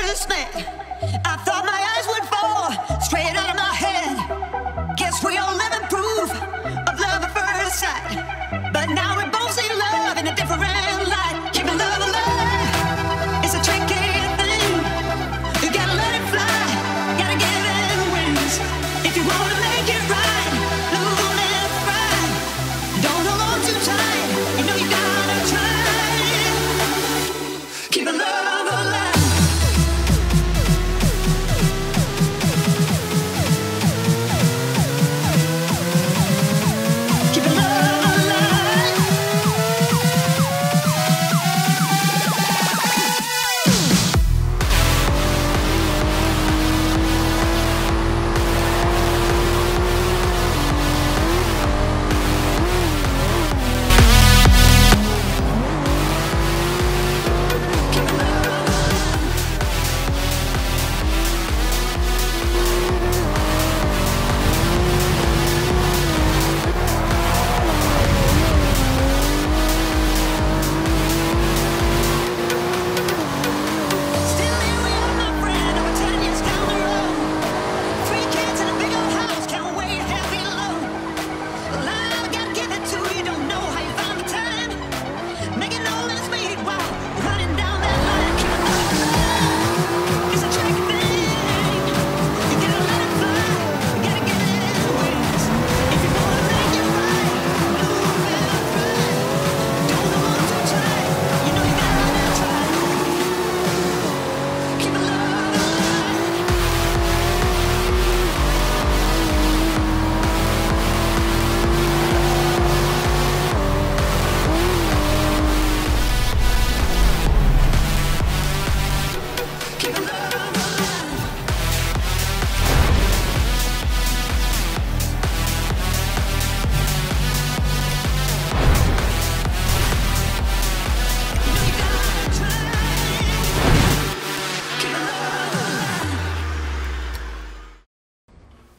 first met, I thought my eyes would fall straight out of my head. Guess we all live in proof of love at first sight. But now we both see love in a different light. Keeping love alive is a tricky thing. You gotta let it fly, gotta give it wings. If you wanna make it right, don't let it fry. Don't hold on too tight, you know you gotta try. Keeping love alive.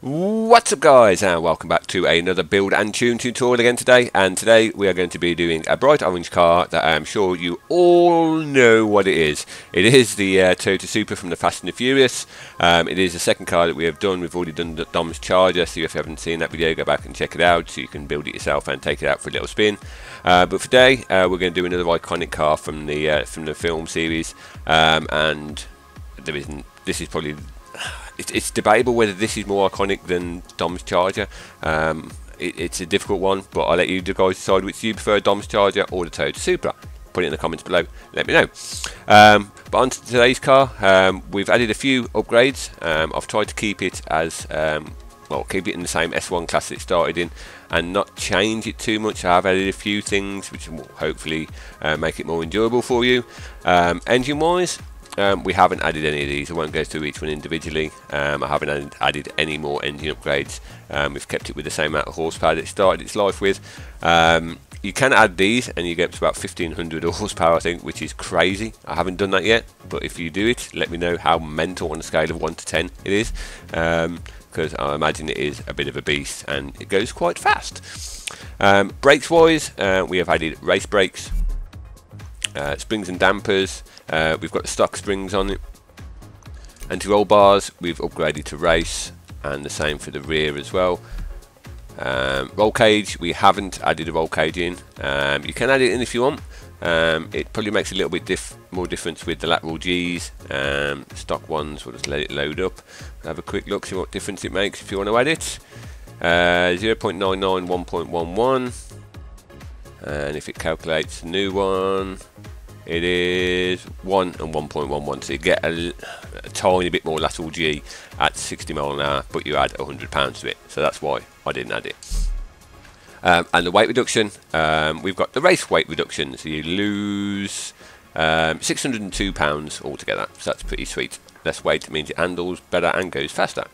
What's up guys, and welcome back to another build and tune tutorial again today. And today we are going to be doing a bright orange car that I am sure you all know what it is. It is the Toyota Supra from the Fast and the Furious. It is the second car that we have done. We've already done the DOMS Charger, so if you haven't seen that video, go back and check it out so you can build it yourself and take it out for a little spin. But for today we're going to do another iconic car from the film series, and this is probably... It's debatable whether this is more iconic than DOMS Charger. It's a difficult one, but I'll let you guys decide which you prefer, DOMS Charger or the Toyota Supra. Put it in the comments below, let me know. But on to today's car, we've added a few upgrades. I've tried to keep it as, well, keep it in the same S1 class that it started in and not change it too much. I have added a few things which will hopefully make it more enjoyable for you. Engine wise, we haven't added any of these. I won't go through each one individually. I haven't added any more engine upgrades. We've kept it with the same amount of horsepower that it started its life with. You can add these and you get up to about 1500 horsepower, I think, which is crazy. I haven't done that yet, but if you do it, let me know how mental on a scale of 1 to 10 it is, because I imagine it is a bit of a beast and it goes quite fast. Brakes wise, we have added race brakes, springs and dampers. We've got the stock springs on it. Anti-roll bars we've upgraded to race, and the same for the rear as well. Roll cage, we haven't added a roll cage in. You can add it in if you want. It probably makes a little bit more difference with the lateral G's. Stock ones, we'll just let it load up. Have a quick look, see what difference it makes if you want to add it. 0.99, 1.11, and if it calculates a new one, it is 1 and 1.11, so you get a tiny bit more lateral G at 60 mph, but you add £100 to it, so that's why I didn't add it. And the weight reduction, we've got the race weight reduction, so you lose £602 altogether, so that's pretty sweet. Less weight means it handles better and goes faster.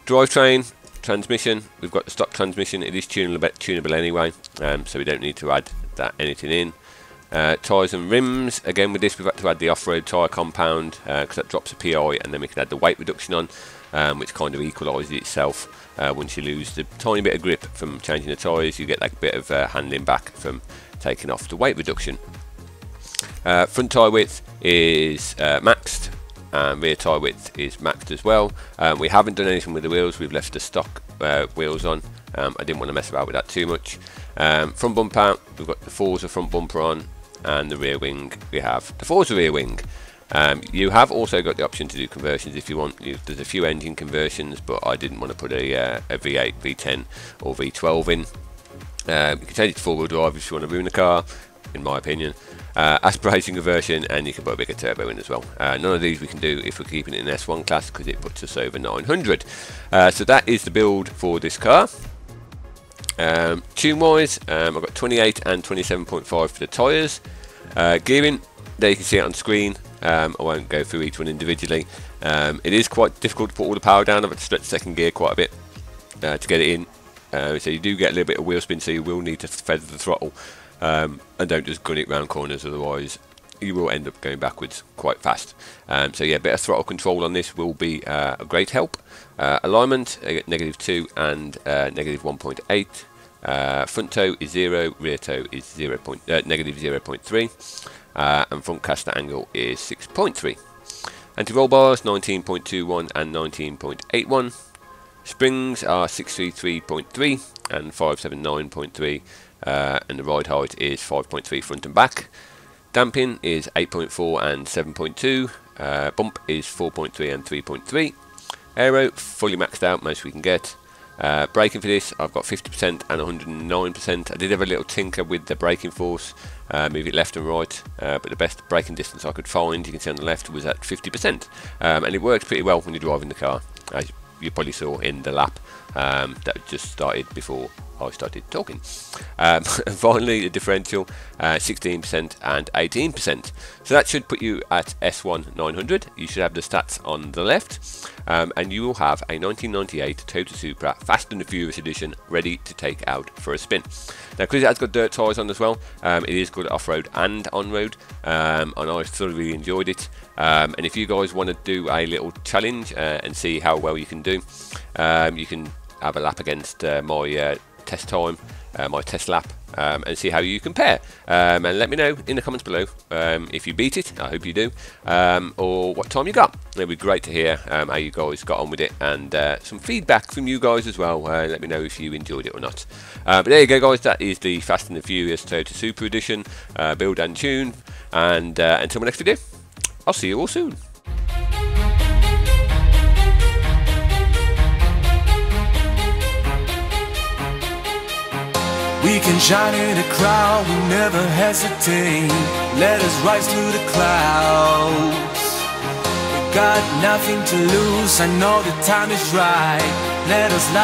Drivetrain, transmission, we've got the stock transmission. It is tunable anyway, so we don't need to add anything in. Tyres and rims, again with this we've had to add the off-road tyre compound because that drops a PI, and then we can add the weight reduction on, which kind of equalises itself. Once you lose the tiny bit of grip from changing the tyres, you get that bit of handling back from taking off the weight reduction. Front tyre width is maxed, and rear tyre width is maxed as well. We haven't done anything with the wheels, we've left the stock wheels on. I didn't want to mess about with that too much. Front bumper, we've got the Forza front bumper on, and the rear wing, we have the Forza rear wing. You have also got the option to do conversions if you want. There's a few engine conversions, but I didn't want to put a V8, V10 or V12 in. You can change it to four-wheel drive if you want to ruin the car, in my opinion. Aspiration conversion, and you can put a bigger turbo in as well. None of these we can do if we're keeping it in S1 class because it puts us over 900. So that is the build for this car. Tune wise, I've got 28 and 27.5 for the tyres. Gearing, there you can see it on screen. I won't go through each one individually. It is quite difficult to put all the power down. I've had to stretch second gear quite a bit to get it in. So you do get a little bit of wheel spin, so you will need to feather the throttle, and don't just gun it round corners, otherwise you will end up going backwards quite fast. So yeah, a bit of throttle control on this will be a great help. Alignment, I get -2 and -1.8. Front toe is 0, rear toe is -0.3, and front caster angle is 6.3. Anti-roll bars 19.21 and 19.81. Springs are 633.3 and 579.3, and the ride height is 5.3 front and back. Damping is 8.4 and 7.2. Bump is 4.3 and 3.3. Aero fully maxed out, most we can get. Braking for this, I've got 50% and 109%. I did have a little tinker with the braking force, move it left and right, but the best braking distance I could find, you can see on the left, was at 50%, and it works pretty well when you're driving the car, as you probably saw in the lap that just started before I started talking. And finally, the differential, 16% and 18%. So that should put you at S1 900. You should have the stats on the left, and you will have a 1998 Toyota Supra Fast and the Furious edition ready to take out for a spin. Now, because it has got dirt tyres on as well, it is good off-road and on-road, and I thoroughly enjoyed it. And if you guys want to do a little challenge and see how well you can do, you can have a lap against my test time, my test lap, and see how you compare, and let me know in the comments below if you beat it. I hope you do, or what time you got. It'd be great to hear how you guys got on with it, and some feedback from you guys as well. Let me know if you enjoyed it or not. But there you go, guys, that is the Fast and the Furious Toyota Supra edition, build and tune, and until my next video, I'll see you all soon. We can shine in a crowd, we never hesitate. Let us rise to the clouds. We got nothing to lose, I know the time is right. Let us